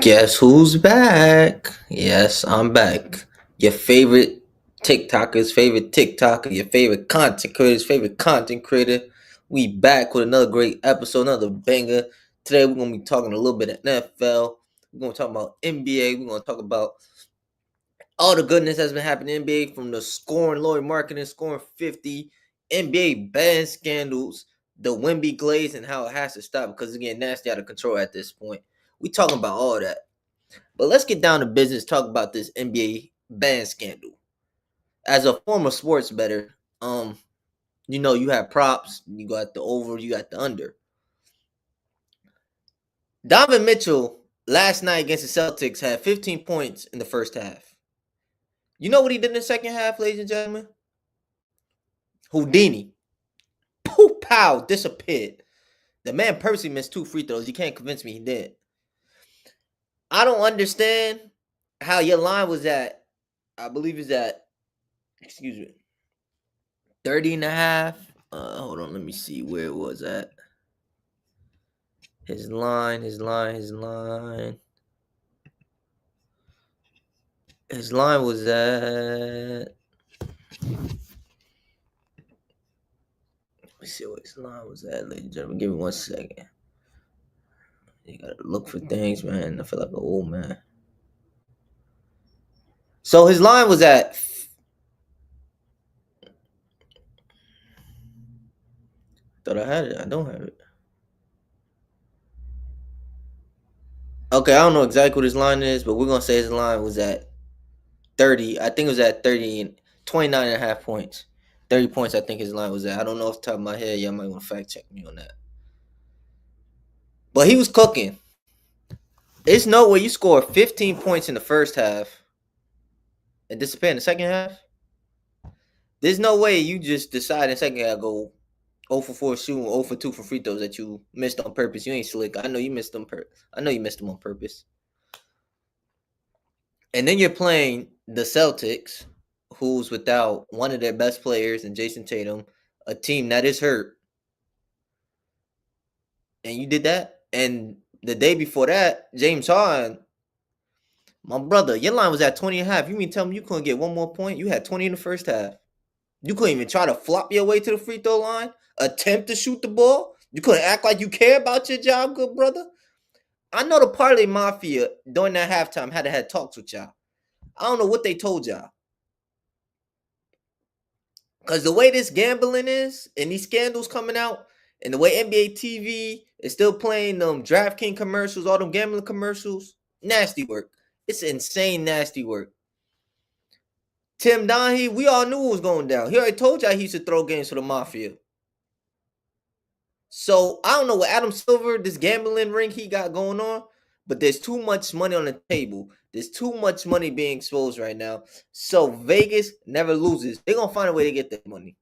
Guess who's back? Yes, I'm back. Your favorite TikToker, your favorite content creator. We back with another great episode, another banger. Today we're gonna be talking a little bit of NFL. We're gonna talk about NBA. We're gonna talk about all the goodness that's been happening in NBA, from the scoring, Lloyd marketing, scoring 50, NBA ban scandals, the Wemby glaze, and how it has to stop because it's getting nasty out of control at this point. We talking about all that. But let's get down to business, talk about this NBA ban scandal. As a former sports bettor, you have props, you got the over, you got the under. Donovan Mitchell last night against the Celtics had 15 points in the first half. You know what he did in the second half, ladies and gentlemen? Houdini. Poof, pow, disappeared. The man purposely missed 2 free throws. You can't convince me he did. I don't understand how your line was at, I believe it's at, 30 and a half. Hold on, let me see where it was at. His line. His line was at. Let me see what his line was at, ladies and gentlemen. Give me 1 second. You gotta look for things, man. I feel like an old man. So his line was at. Thought I had it. I don't have it. Okay, I don't know exactly what his line is, but we're gonna say his line was at 30. I think it was at 30 and 29 and a half points. 30 points, I think his line was at. I don't know off the top of my head. Y'all might want to fact check me on that. But he was cooking. It's no way you score 15 points in the first half and disappear in the second half. There's no way you just decide in the second half go 0 for 4 shooting, 0 for 2 for free throws that you missed on purpose. You ain't slick. I know you missed them. I know you missed them on purpose. And then you're playing the Celtics, who's without one of their best players and Jason Tatum, a team that is hurt. And you did that. And the day before that, James Harden, my brother, your line was at 20 and a half. You mean tell me you couldn't get one more point? You had 20 in the first half. You couldn't even try to flop your way to the free throw line, attempt to shoot the ball. You couldn't act like you care about your job, good brother. I know the Parlay Mafia during that halftime had talks with y'all. I don't know what they told y'all. Because the way this gambling is and these scandals coming out and the way NBA TV is still playing them DraftKings commercials, all them gambling commercials, nasty work. It's insane nasty work. Tim Donahue, we all knew it was going down. He already told y'all he used to throw games for the Mafia. So I don't know what Adam Silver, this gambling ring he got going on, but there's too much money on the table. There's too much money being exposed right now. So Vegas never loses. They're going to find a way to get that money.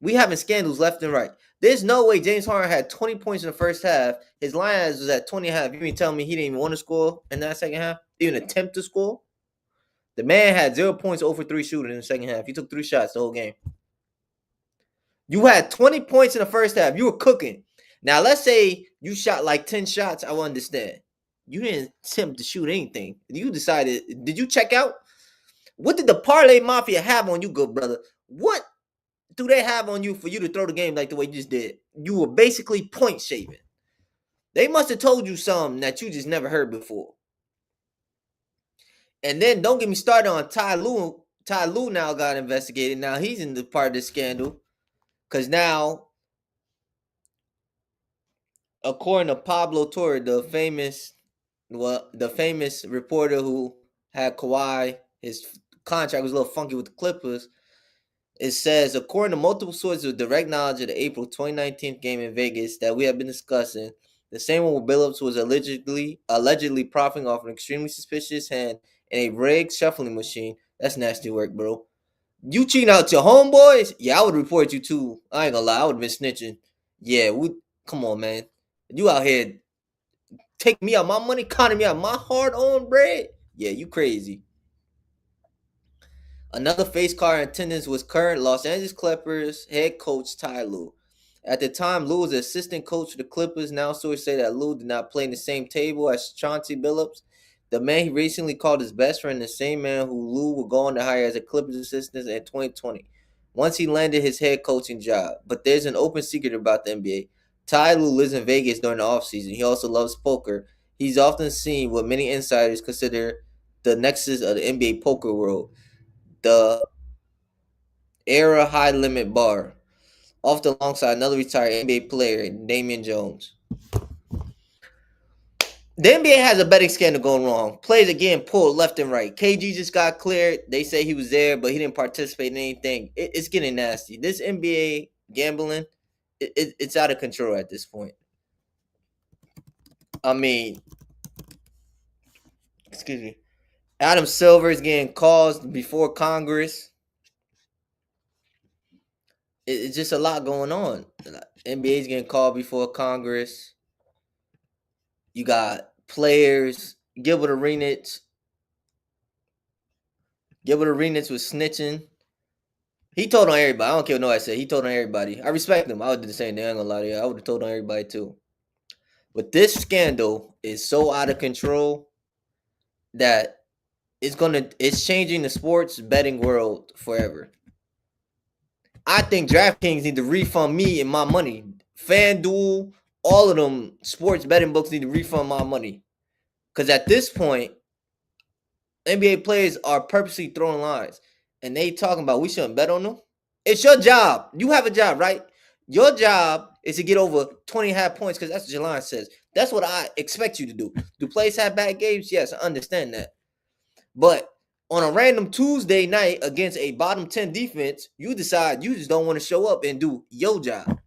We having scandals left and right. There's no way James Harden had 20 points in the first half. His line was at 20 and a half. You mean tell me he didn't even want to score in that second half? Even attempt to score? The man had 0 points over 3 shooting in the second half. He took 3 shots the whole game. You had 20 points in the first half. You were cooking. Now, let's say you shot like 10 shots. I will understand. You didn't attempt to shoot anything. You decided, did you check out? What did the Parlay Mafia have on you, good brother? What do they have on you for you to throw the game like the way you just did? You were basically point shaving. They must have told you something that you just never heard before. And then don't get me started on Ty Lue. Ty Lue now got investigated. Now he's in the part of this scandal. Because now, according to Pablo Torre, the famous reporter who had Kawhi, his contract was a little funky with the Clippers. It says, according to multiple sources with direct knowledge of the April 2019 game in Vegas that we have been discussing, The same one where Billups was allegedly profiting off an extremely suspicious hand in a rigged shuffling machine. That's nasty work, bro. You cheating out your homeboys? Yeah, I would report you too. I ain't gonna lie, I would have been snitching. Yeah, come on, man. You out here taking me out my money, conning me out my hard-earned bread? Yeah, you crazy. Another face card in attendance was current Los Angeles Clippers head coach Ty Lue. At the time, Lue was the assistant coach for the Clippers. Now sources say that Lue did not play in the same table as Chauncey Billups, the man he recently called his best friend, the same man who Lue would go on to hire as a Clippers assistant in 2020, once he landed his head coaching job. But there's an open secret about the NBA. Ty Lue lives in Vegas during the offseason. He also loves poker. He's often seen what many insiders consider the nexus of the NBA poker world, the Era High Limit Bar, often alongside another retired NBA player, Damian Jones. The NBA has a betting scandal going wrong. Players are getting pulled left and right. KG just got cleared. They say he was there, but he didn't participate in anything. It's getting nasty. This NBA gambling, it's out of control at this point. I mean, excuse me. Adam Silver is getting caused before Congress. It's just a lot going on. NBA is getting called before Congress. You got players. Gilbert Arenas was snitching. He told on everybody. I don't care what nobody said. He told on everybody. I respect him. I would do the same thing. I ain't gonna lie to you. I would have told on everybody too. But this scandal is so out of control that it's changing the sports betting world forever. I think DraftKings need to refund me and my money. FanDuel, all of them sports betting books need to refund my money. Because at this point, NBA players are purposely throwing lines. And they talking about we shouldn't bet on them. It's your job. You have a job, right? Your job is to get over 20.5 points because that's what your line says. That's what I expect you to do. Do players have bad games? Yes, I understand that. But on a random Tuesday night against a bottom 10 defense, you decide you just don't want to show up and do your job.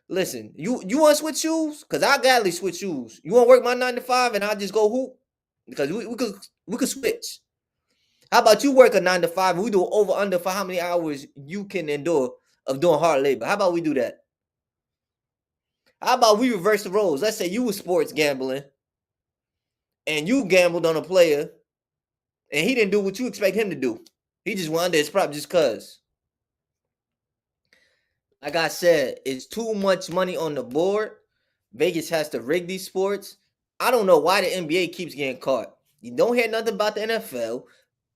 Listen, you want to switch shoes? Because I gladly switch shoes. You want to work my 9 to 5 and I just go hoop? Because we could switch. How about you work a 9 to 5 and we do over under for how many hours you can endure of doing hard labor? How about we do that? How about we reverse the roles? Let's say you were sports gambling and you gambled on a player and he didn't do what you expect him to do. He just went under his prop just because. Like I said, it's too much money on the board. Vegas has to rig these sports. I don't know why the NBA keeps getting caught. You don't hear nothing about the NFL,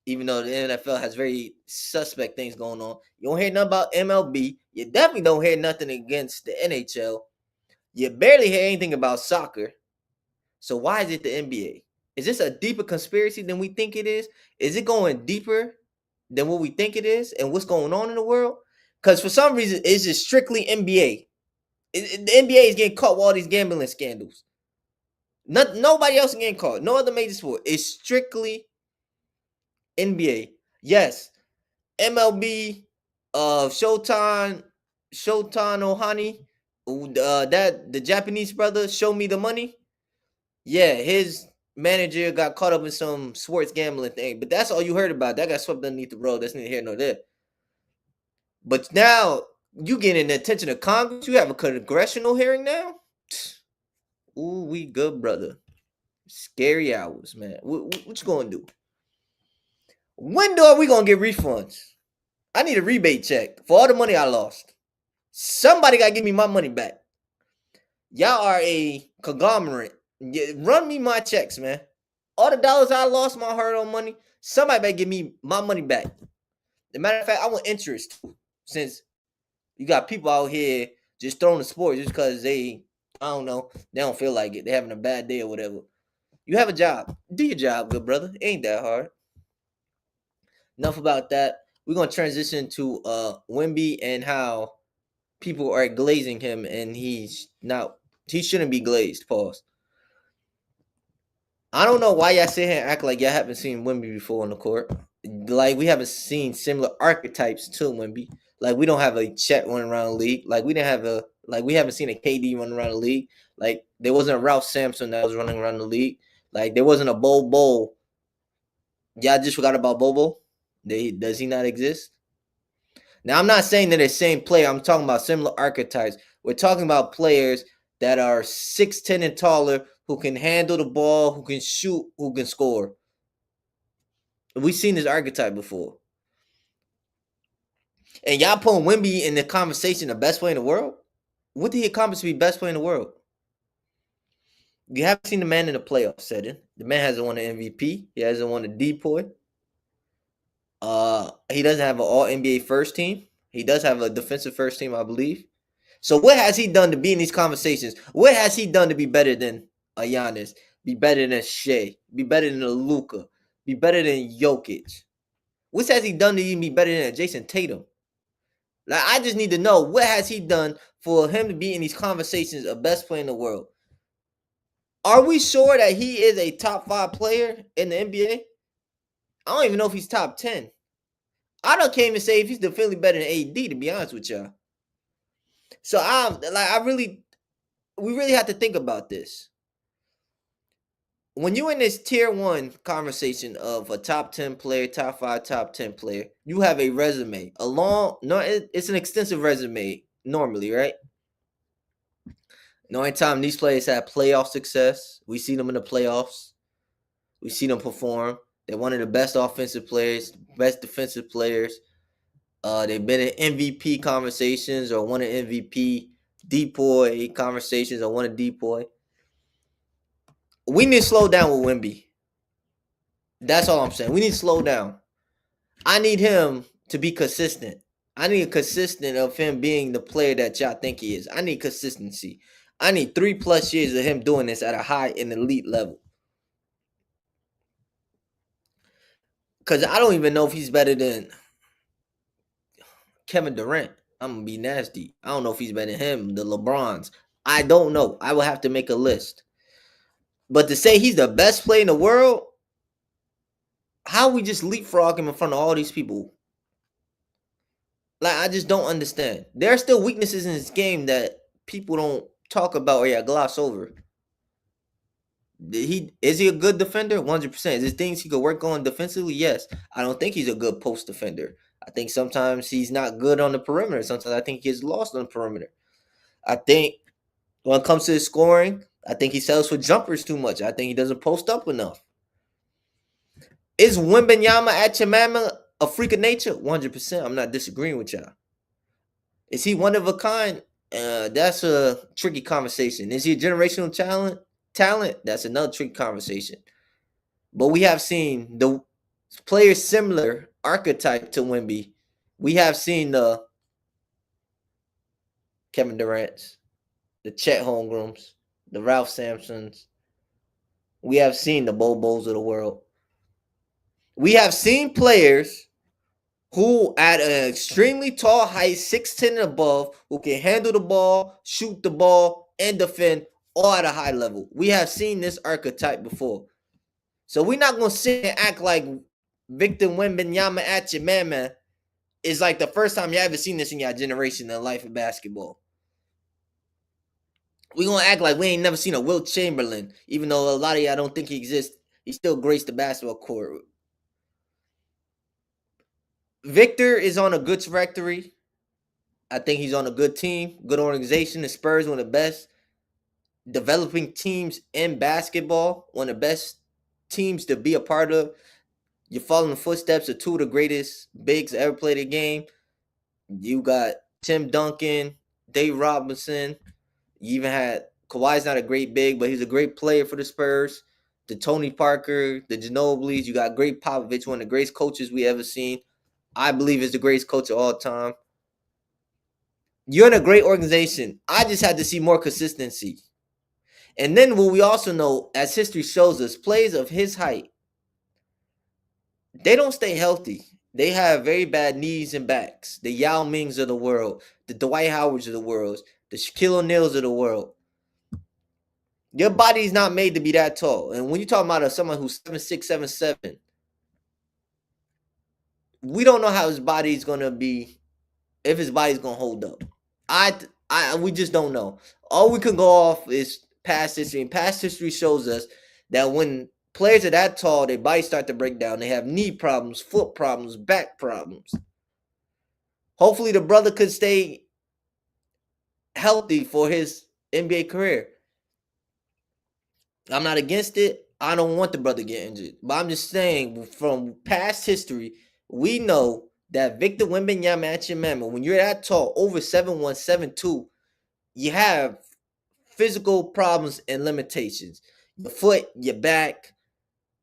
even though the NFL has very suspect things going on. You don't hear nothing about MLB. You definitely don't hear nothing against the NHL. You barely hear anything about soccer. So why is it the NBA? Is this a deeper conspiracy than we think it is? Is it going deeper than what we think it is and what's going on in the world? Because for some reason, it's just strictly NBA. The NBA is getting caught with all these gambling scandals. Nobody else is getting caught. No other major sport. It's strictly NBA. Yes, MLB, Showtime Ohani, that the Japanese brother, Show Me the Money. Yeah, his manager got caught up in some sports gambling thing, but that's all you heard about. That got swept underneath the rug. That's neither here nor there. But now you getting the attention of Congress. You have a congressional hearing now. Ooh, we good, brother. Scary hours, man. What you gonna do? When are we gonna get refunds? I need a rebate check for all the money I lost. Somebody gotta give me my money back. Y'all are a conglomerate. Run me my checks, man. All the dollars I lost, my hard-earned money, somebody better give me my money back. As a matter of fact, I want interest too, since you got people out here just throwing the sport just because they don't feel like it. They're having a bad day or whatever. You have a job. Do your job, good brother. It ain't that hard. Enough about that. We're going to transition to Wemby and how people are glazing him, and he shouldn't be glazed. Pause. I don't know why y'all sit here and act like y'all haven't seen Wemby before on the court. Like, we haven't seen similar archetypes to Wemby. Like, we don't have a Chet running around the league. Like, we didn't have a Like we haven't seen a KD run around the league. Like there wasn't a Ralph Sampson that was running around the league. Like there wasn't a Bobo. Y'all just forgot about Bobo. Does he not exist? Now I'm not saying they're the same player. I'm talking about similar archetypes. We're talking about players that are 6'10" and taller, who can handle the ball, who can shoot, who can score. We've seen this archetype before. And y'all putting Wemby in the conversation, the best player in the world? What did he accomplish to be best player in the world? You haven't seen the man in the playoff setting. The man hasn't won an MVP. He hasn't won a depoy. He doesn't have an All NBA first team. He does have a defensive first team, I believe. So what has he done to be in these conversations? What has he done to be better than a Giannis? Be better than Shea? Be better than a Luka? Be better than Jokic? What has he done to even be better than Jason Tatum? Like I just need to know what has he done for him to be in these conversations of best player in the world. Are we sure that he is a top 5 player in the NBA? I don't even know if he's top 10. I don't can't even say if he's definitely better than AD, to be honest with y'all. So we really have to think about this. When you're in this tier 1 conversation of a top 10 player, top 5, top 10 player, you have a resume. It's an extensive resume normally, right? The only time these players have playoff success, we see them in the playoffs. We see them perform. They're one of the best offensive players, best defensive players. They've been in MVP conversations or won an MVP, depoy conversations or won a depoy. We need to slow down with Wemby. That's all I'm saying. We need to slow down. I need him to be consistent. I need a consistent of him being the player that y'all think he is. I need consistency. I need 3+ years of him doing this at a high and elite level. Because I don't even know if he's better than Kevin Durant. I'm going to be nasty. I don't know if he's better than him, the LeBrons. I don't know. I will have to make a list. But to say he's the best player in the world, how we just leapfrog him in front of all these people? Like, I just don't understand. There are still weaknesses in his game that people don't talk about or gloss over. Is he a good defender? 100%. Is there things he could work on defensively? Yes. I don't think he's a good post defender. I think sometimes he's not good on the perimeter. Sometimes I think he gets lost on the perimeter. I think when it comes to his scoring, I think he settles for jumpers too much. I think he doesn't post up enough. Is Wembanyama Achimama a freak of nature? 100%. I'm not disagreeing with y'all. Is he one of a kind? That's a tricky conversation. Is he a generational talent? That's another tricky conversation. But we have seen the players similar archetype to Wemby. We have seen the Kevin Durant's, the Chet Holmgrens, the Ralph Sampsons. We have seen the Bobos of the world. We have seen players who at an extremely tall height, 6'10" and above, who can handle the ball, shoot the ball, and defend all at a high level. We have seen this archetype before. So we're not going to sit and act like Victor Wembanyama Achimama is like the first time you ever seen this in your generation in life of basketball. We're going to act like we ain't never seen a Wilt Chamberlain, even though a lot of y'all don't think he exists. He still graced the basketball court. Victor is on a good trajectory. I think he's on a good team, good organization. The Spurs, one of the best developing teams in basketball, one of the best teams to be a part of. You're following the footsteps of two of the greatest bigs to ever play the game. You got Tim Duncan, Dave Robinson. You even had Kawhi's not a great big, but he's a great player for the Spurs. The Tony Parker, the Ginobilis. You got Greg Popovich, one of the greatest coaches we ever seen. I believe is the greatest coach of all time. You're in a great organization. I just had to see more consistency. And then what we also know, as history shows us, players of his height, they don't stay healthy. They have very bad knees and backs. The Yao Mings of the world, the Dwight Howards of the world, the Shaquille O'Neals of the world. Your body's not made to be that tall. And when you're talking about someone who's 7'6", 7'7", we don't know how his body's going to be, if his body's going to hold up. We just don't know. All we can go off is past history, and past history shows us that when players are that tall, their bodies start to break down. They have knee problems, foot problems, back problems. Hopefully, the brother could stay healthy for his NBA career. I'm not against it. I don't want the brother to get injured. But I'm just saying, from past history, we know that Victor Wembanyama, when you're that tall, over 7'1", 7'2", you have physical problems and limitations. Your foot, your back,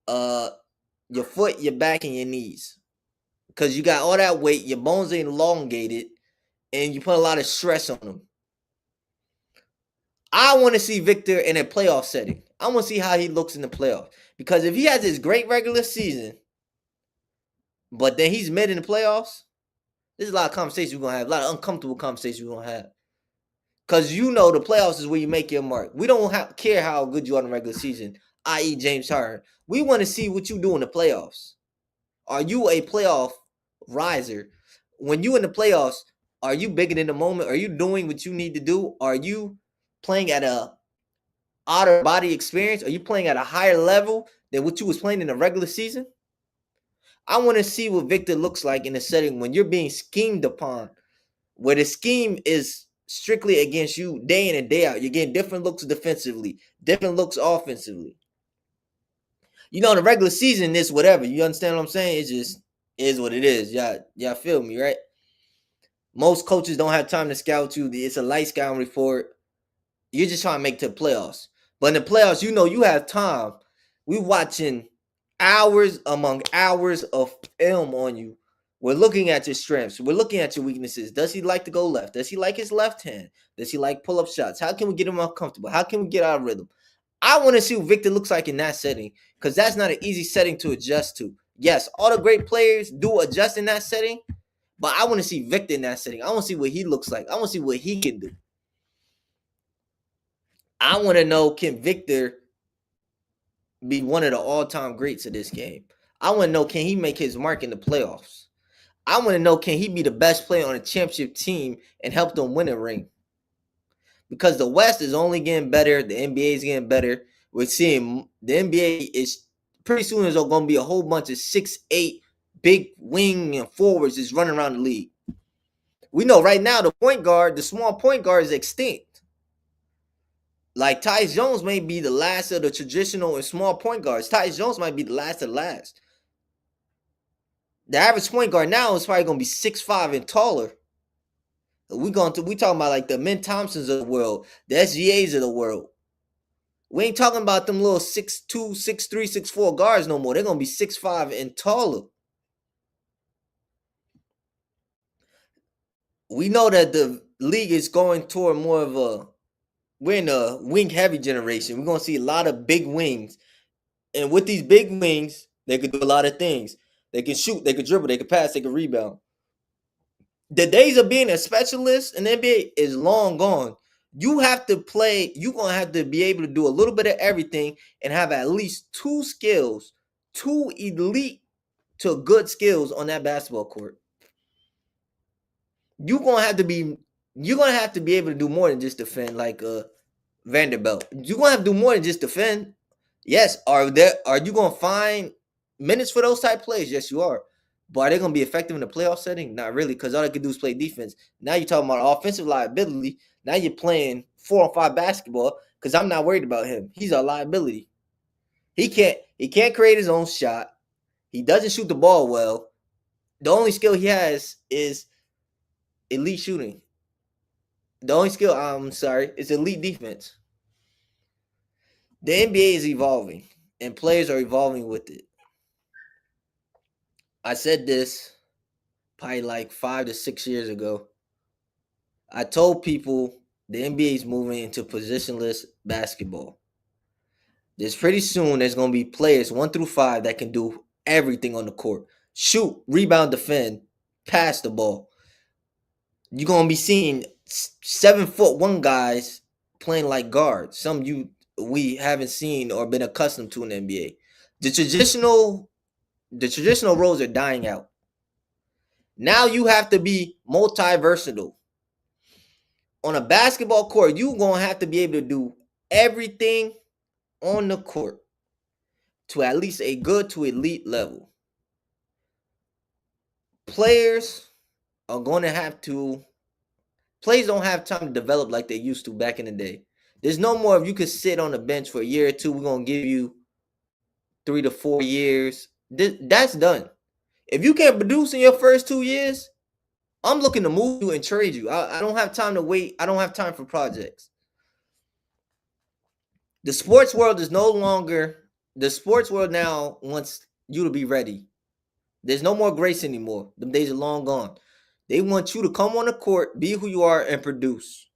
uh, your back, and your knees. Because you got all that weight, your bones are elongated, and you put a lot of stress on them. I want to see Victor in a playoff setting. I want to see how he looks in the playoffs. Because if he has this great regular season, but then he's mid in the playoffs, there's a lot of conversations we're going to have, a lot of uncomfortable conversations we're going to have. Because you know the playoffs is where you make your mark. We don't care how good you are in the regular season, i.e. James Harden. We want to see what you do in the playoffs. Are you a playoff riser? When you in the playoffs, are you bigger than the moment? Are you doing what you need to do? Are you playing at a outer body experience? Are you playing at a higher level than what you was playing in the regular season? I want to see what Victor looks like in a setting when you're being schemed upon, where the scheme is strictly against you day in and day out. You're getting different looks defensively, different looks offensively. You know, the regular season is whatever. You understand what I'm saying? It just is what it is. Y'all feel me, right? Most coaches don't have time to scout you. It's a light scouting report. You're just trying to make it to the playoffs. But in the playoffs, you know you have time. We watching hours among hours of film on you. We're looking at your strengths. We're looking at your weaknesses. Does he like to go left? Does he like his left hand? Does he like pull-up shots? How can we get him uncomfortable? How can we get out of rhythm? I want to see what Victor looks like in that setting, because that's not an easy setting to adjust to. Yes, all the great players do adjust in that setting, but I want to see Victor in that setting. I want to see what he looks like. I want to see what he can do. I want to know, can Victor be one of the all-time greats of this game? I want to know, can he make his mark in the playoffs? I want to know, can he be the best player on a championship team and help them win a ring? Because the West is only getting better. The NBA is getting better. We're seeing the NBA is pretty soon there's going to be a whole bunch of 6'8" big wing and forwards is running around the league. We know right now the small point guard is extinct. Like Tyus Jones may be the last of the traditional and small point guards. Tyus Jones might be the last of the last. The average point guard now is probably going to be 6'5" and taller. We talking about like the Min Thompsons of the world, the SGAs of the world. We ain't talking about them little 6'2", 6'3", 6'4" guards no more. They're gonna be 6'5" and taller. We know that the league is going toward more of a, we're in a wing heavy generation. We're gonna see a lot of big wings. And with these big wings, they could do a lot of things. They can shoot, they can dribble, they can pass, they can rebound. The days of being a specialist in the NBA is long gone. You have to play, you're going to have to be able to do a little bit of everything and have at least two skills, two elite to good skills on that basketball court. You're going to have to be able to do more than just defend like Vanderbilt. You're going to have to do more than just defend. Yes, are you going to find minutes for those type plays? Yes, you are. But are they going to be effective in the playoff setting? Not really, because all they can do is play defense. Now you're talking about offensive liability. Now you're playing 4-on-5 basketball, because I'm not worried about him. He's a liability. He can't create his own shot. He doesn't shoot the ball well. The only skill he has is elite shooting. The only skill, is elite defense. The NBA is evolving, and players are evolving with it. I said this probably like 5 to 6 years ago. I told people the NBA is moving into positionless basketball. There's pretty soon there's going to be players 1 through 5 that can do everything on the court. Shoot, rebound, defend, pass the ball. You're going to be seeing 7'1" guys playing like guards. Some we haven't seen or been accustomed to in the NBA. The traditional roles are dying out. Now you have to be multi-versatile. On a basketball court, you gonna have to be able to do everything on the court to at least a good to elite level. Players are gonna have to. Players don't have time to develop like they used to back in the day. There's no more if you could sit on the bench for a year or two, we're gonna give you 3 to 4 years. That's done. If you can't produce in your first 2 years, I'm looking to move you and trade you. I don't have time to wait. I don't have time for projects. The sports world is no longer, the sports world now wants you to be ready. There's no more grace anymore. Them days are long gone. They want you to come on the court, be who you are, and produce.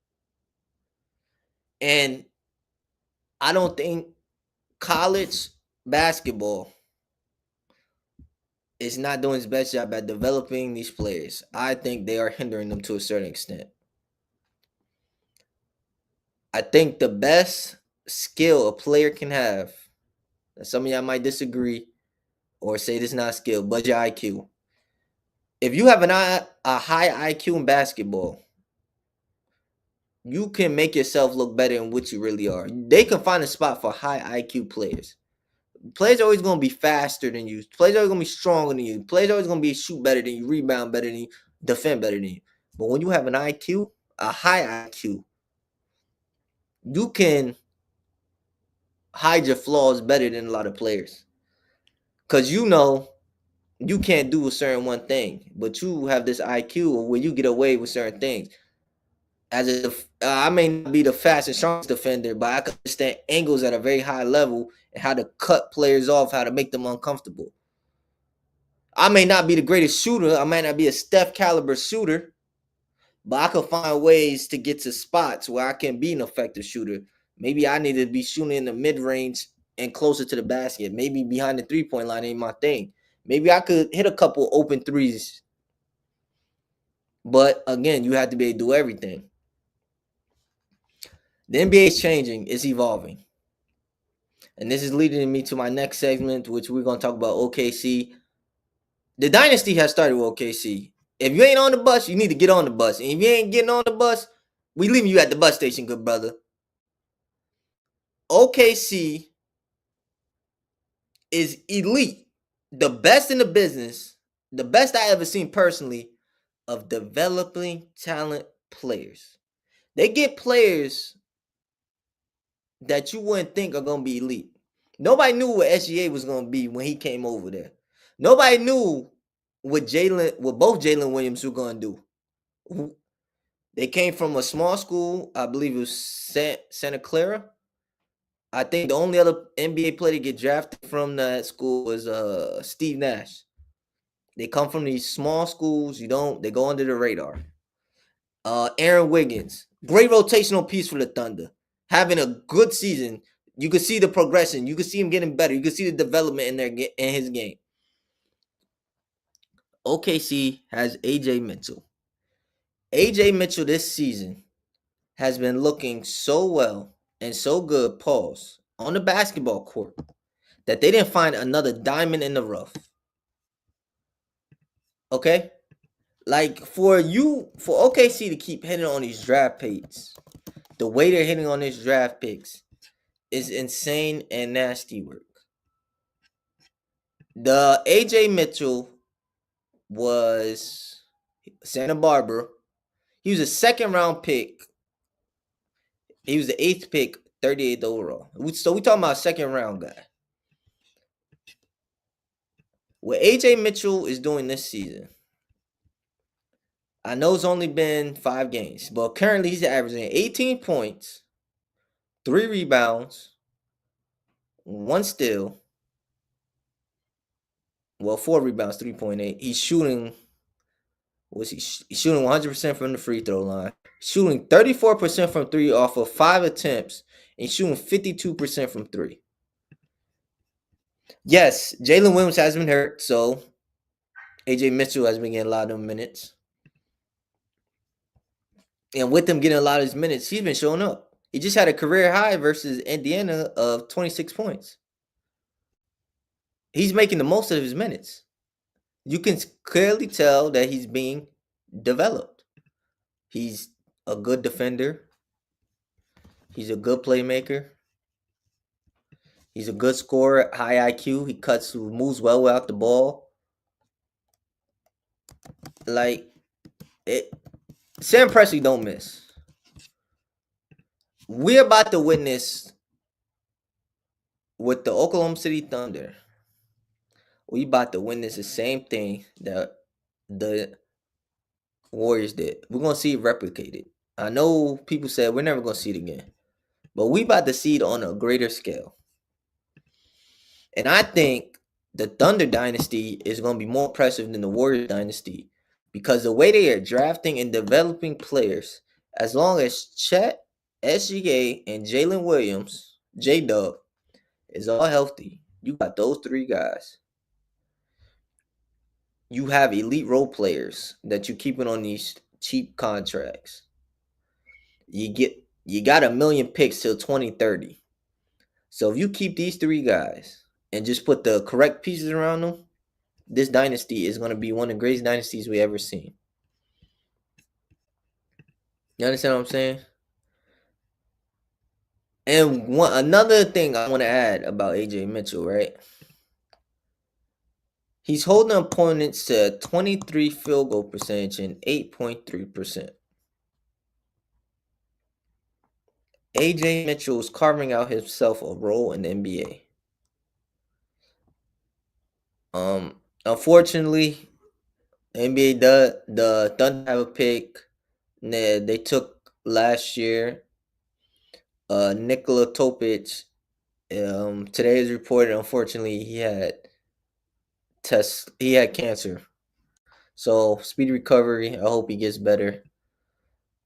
And I don't think college basketball is not doing its best job at developing these players. I think they are hindering them to a certain extent. I think the best skill a player can have, some of y'all might disagree or say this is not skill, but your IQ. If you have a high IQ in basketball, you can make yourself look better than what you really are. They can find a spot for high IQ players. Players are always going to be faster than you. Players are always going to be stronger than you. Players are always going to be shoot better than you, rebound better than you, defend better than you. But when you have an IQ, a high IQ, you can hide your flaws better than a lot of players. Because you know you can't do a certain one thing, but you have this IQ where you get away with certain things. I may not be the fastest, strongest defender, but I can understand angles at a very high level and how to cut players off, how to make them uncomfortable. I may not be the greatest shooter. I might not be a Steph caliber shooter, but I can find ways to get to spots where I can be an effective shooter. Maybe I need to be shooting in the mid-range and closer to the basket. Maybe behind the three-point line ain't my thing. Maybe I could hit a couple open threes. But again, you have to be able to do everything. The NBA is changing. It's evolving. And this is leading me to my next segment, which we're going to talk about OKC. The dynasty has started with OKC. If you ain't on the bus, you need to get on the bus. And if you ain't getting on the bus, we leaving you at the bus station, good brother. OKC is elite. The best in the business, the best I ever seen personally of developing talent players. They get players that you wouldn't think are going to be elite. Nobody knew what SGA was going to be when he came over there. Nobody knew what both Jalen Williams were going to do. They came from a small school. I believe it was Santa Clara. I think the only other NBA player to get drafted from that school was Steve Nash. They come from these small schools. They go under the radar. Aaron Wiggins, great rotational piece for the Thunder. Having a good season. You could see the progression. You could see him getting better. You could see the development in his game. OKC has AJ Mitchell. AJ Mitchell this season has been looking so well and so good, on the basketball court that they didn't find another diamond in the rough. Okay? Like for OKC to keep hitting on these draft picks, the way they're hitting on these draft picks is insane and nasty work. The AJ Mitchell was Santa Barbara. He was a second round pick. He was the 8th pick, 38th overall. So we talking about a second round guy. What AJ Mitchell is doing this season, I know it's only been 5 games, but currently he's averaging 18 points, 3 rebounds, 1 steal. Well, 4 rebounds, 3.8. He's shooting 100% from the free throw line. Shooting 34% from 3 off of 5 attempts and shooting 52% from 3. Yes, Jalen Williams has been hurt, so AJ Mitchell has been getting a lot of them minutes. And with him getting a lot of his minutes, he's been showing up. He just had a career high versus Indiana of 26 points. He's making the most of his minutes. You can clearly tell that he's being developed. He's a good defender. He's a good playmaker. He's a good scorer, high IQ. He moves well without the ball. Like it, Sam Presti don't miss. We're about to witness with the Oklahoma City Thunder. We about to witness the same thing that the Warriors did. We're gonna see it replicated. I know people said we're never gonna see it again, but we about to see it on a greater scale. And I think the Thunder dynasty is gonna be more impressive than the Warriors dynasty because the way they are drafting and developing players, as long as Chet, SGA, and Jalen Williams, J Dub, is all healthy, you got those three guys. You have elite role players that you keeping on these cheap contracts. You got a million picks till 2030. So if you keep these three guys and just put the correct pieces around them, this dynasty is going to be one of the greatest dynasties we ever seen. You understand what I'm saying? And another thing I want to add about AJ Mitchell, right? He's holding opponents to 23 field goal percentage and 8.3%. AJ Mitchell is carving out himself a role in the NBA. Unfortunately, NBA the Thunder have a pick. They took last year. Nikola Topic. Today is reported. Unfortunately, he had cancer. So speedy recovery. I hope he gets better.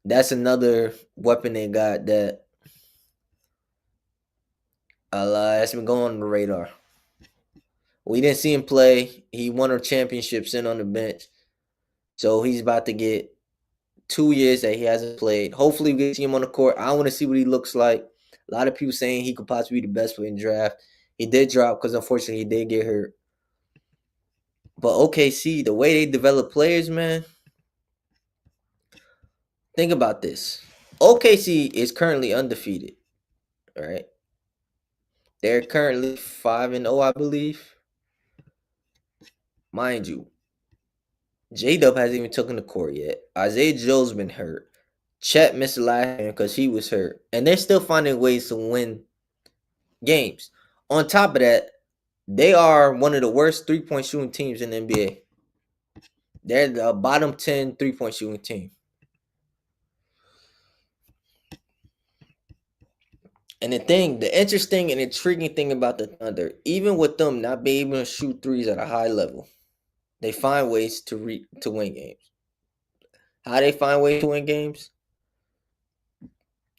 That's another weapon they got that has been going on the radar. We didn't see him play. He won a championship sitting on the bench. So he's about to get 2 years that he hasn't played. Hopefully we get to see him on the court. I want to see what he looks like. A lot of people saying he could possibly be the best player in the draft. He did drop because unfortunately he did get hurt. But OKC, the way they develop players, man. Think about this. OKC is currently undefeated. All right. They're currently 5-0, I believe. Mind you, J-Dub hasn't even taken the court yet. Isaiah Joe's been hurt. Chet missed the last game because he was hurt. And they're still finding ways to win games. On top of that, they are one of the worst three-point shooting teams in the NBA. They're the bottom 10 three-point shooting team. And the interesting and intriguing thing about the Thunder, even with them not being able to shoot threes at a high level, they find ways to win games. How they find ways to win games?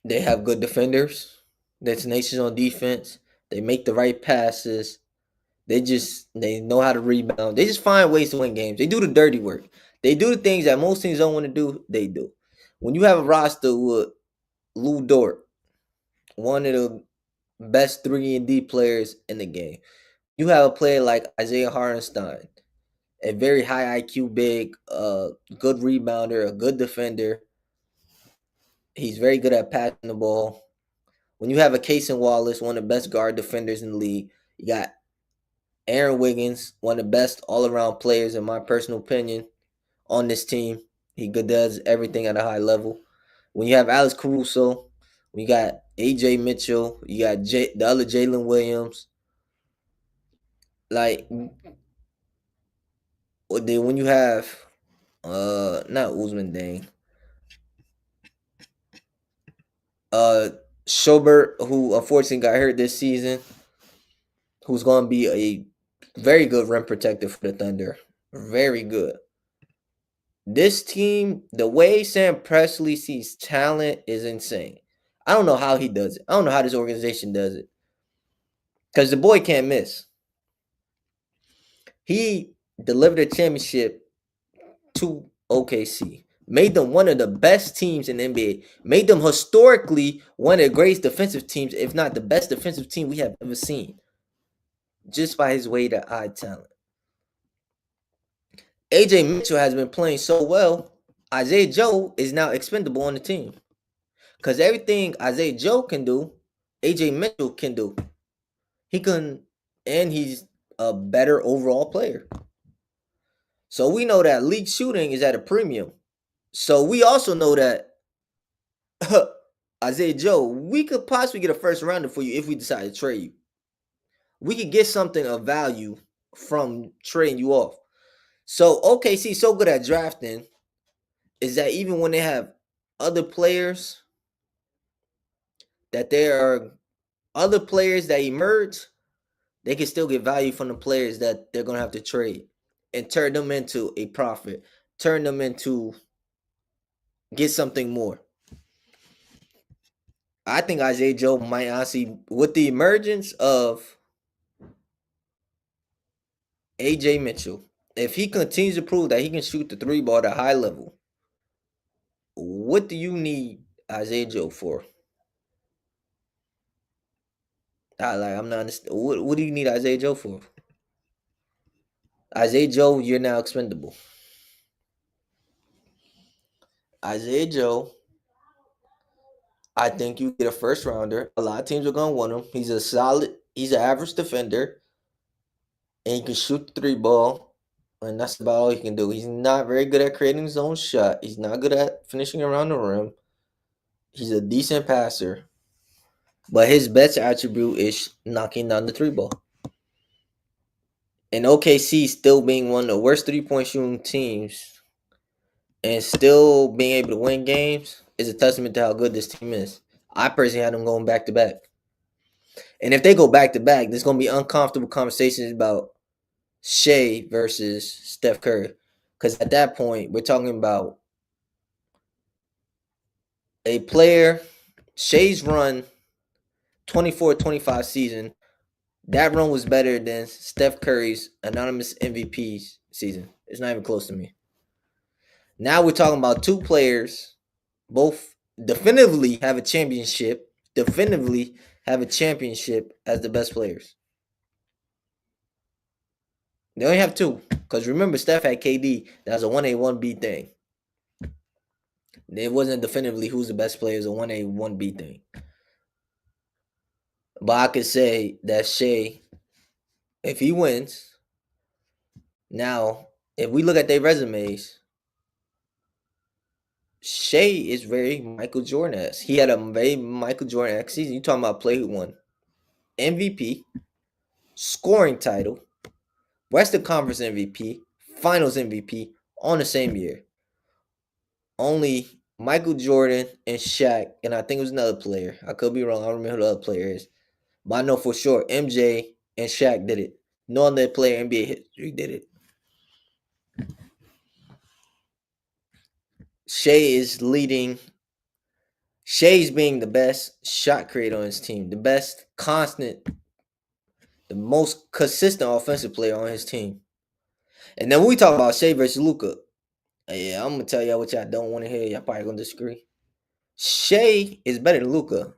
They have good defenders. They're tenacious on defense. They make the right passes. They know how to rebound. They just find ways to win games. They do the dirty work. They do the things that most teams don't want to do. They do. When you have a roster with Lou Dort, one of the best 3-and-D players in the game, you have a player like Isaiah Hartenstein, a very high IQ big, good rebounder, a good defender. He's very good at passing the ball. When you have a Cason Wallace, one of the best guard defenders in the league, you got Aaron Wiggins, one of the best all-around players, in my personal opinion, on this team. He does everything at a high level. When you have Alex Caruso, you got AJ Mitchell, you got the other Jalen Williams. Like, when you have, not Usman Dang, Schobert, who unfortunately got hurt this season, who's going to be a very good rim protector for the Thunder. Very good. This team, the way Sam Presti sees talent is insane. I don't know how he does it. I don't know how this organization does it. Because the boy can't miss. He delivered a championship to OKC. Made them one of the best teams in the NBA. Made them historically one of the greatest defensive teams, if not the best defensive team we have ever seen. Just by his way to eye talent. AJ Mitchell has been playing so well. Isaiah Joe is now expendable on the team. Because everything Isaiah Joe can do, AJ Mitchell can do. He can, and he's a better overall player. So we know that league shooting is at a premium. So we also know that Isaiah Joe, we could possibly get a first rounder for you if we decide to trade you. We could get something of value from trading you off. So OKC so good at drafting is that even when they have other players that there are other players that emerge, they can still get value from the players that they're gonna have to trade and turn them into a profit, turn them into get something more. I think Isaiah Joe might honestly, with the emergence of AJ Mitchell, if he continues to prove that he can shoot the three ball at a high level, what do you need Isaiah Joe for? I'm not understand. What do you need Isaiah Joe for? Isaiah Joe, you're now expendable. Isaiah Joe, I think you get a first rounder. A lot of teams are gonna want him. He's an average defender, and he can shoot the three ball, and that's about all he can do. He's not very good at creating his own shot. He's not good at finishing around the rim. He's a decent passer, but his best attribute is knocking down the three ball. And OKC still being one of the worst 3-point shooting teams and still being able to win games is a testament to how good this team is. I personally had them going back to back. And if they go back to back, there's going to be uncomfortable conversations about Shea versus Steph Curry. Because at that point, we're talking about a player, Shea's run 24-25 season. That run was better than Steph Curry's anonymous MVP season. It's not even close to me. Now we're talking about two players, both definitively have a championship, as the best players. They only have two. Because remember, Steph had KD. That was a 1A, 1B thing. It wasn't definitively who's the best player. It was a 1A, 1B thing. But I could say that Shea, if he wins, now, if we look at their resumes, Shea is very Michael Jordan-esque. He had a very Michael Jordan-esque season. You talking about a player who won MVP, scoring title, Western Conference MVP, Finals MVP on the same year. Only Michael Jordan and Shaq, and I think it was another player. I could be wrong. I don't remember who the other player is. But I know for sure MJ and Shaq did it. No other player in NBA history did it. Shea is leading. Shea's being the best shot creator on his team, the best constant, the most consistent offensive player on his team. And then when we talk about Shea versus Luka, yeah, I'm gonna tell y'all what y'all don't want to hear. Y'all probably gonna disagree. Shea is better than Luka.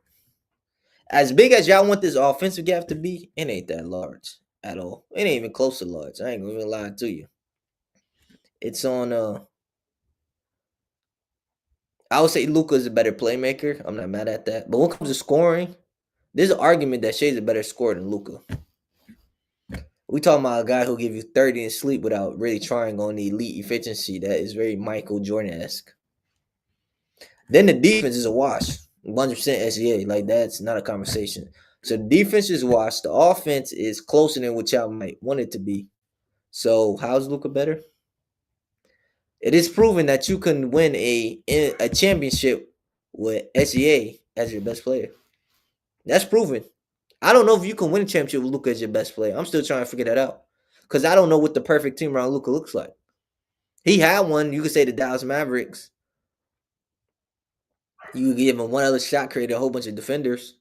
As big as y'all want this offensive gap to be, it ain't that large at all. It ain't even close to large. I ain't gonna even lie to you. It's on I would say Luka is a better playmaker. I'm not mad at that. But when it comes to scoring, there's an argument that Shea's a better scorer than Luka. We talking about a guy who'll give you 30 in sleep without really trying on the elite efficiency that is very Michael Jordan-esque. Then the defense is a wash. 100% SEA. Like, that's not a conversation. So the defense is washed. The offense is closer than what y'all might want it to be. So how's Luka better? It is proven that you can win a championship with SEA as your best player. That's proven. I don't know if you can win a championship with Luka as your best player. I'm still trying to figure that out. Because I don't know what the perfect team around Luka looks like. He had one. You could say the Dallas Mavericks. You could give him one other shot, create a whole bunch of defenders.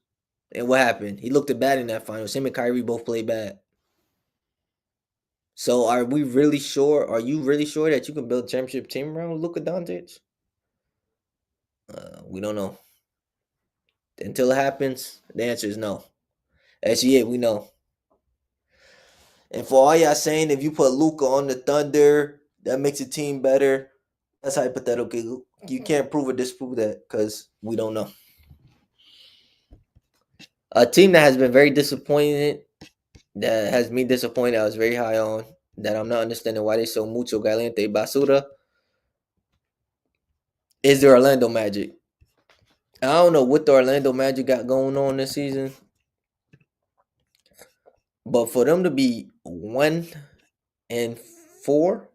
And what happened? He looked bad in that finals. Him and Kyrie both played bad. So are we really sure? Are you really sure that you can build a championship team around Luka Doncic? We don't know. Until it happens, the answer is no. SGA, we know. And for all y'all saying if you put Luka on the Thunder, that makes the team better. That's hypothetical. You can't prove or disprove that because we don't know. A team that has been very disappointed, that has me disappointed, I was very high on, that I'm not understanding why they so mucho caliente basura, is the Orlando Magic. I don't know what the Orlando Magic got going on this season, but for them to be 1-4,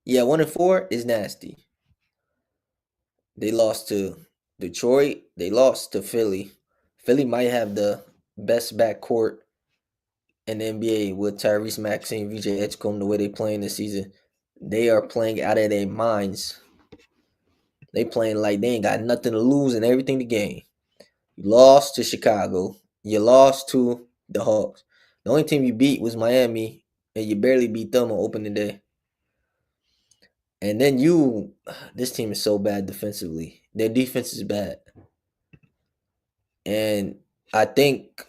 yeah, 1-4 is nasty. They lost to Detroit. They lost to Philly. Philly might have the best backcourt in the NBA with Tyrese Maxey and VJ Edgecombe. The way they playing this season, they are playing out of their minds. They playing like they ain't got nothing to lose and everything to gain. You lost to Chicago. You lost to the Hawks. The only team you beat was Miami, and you barely beat them on opening day. And then this team is so bad defensively. Their defense is bad. And I think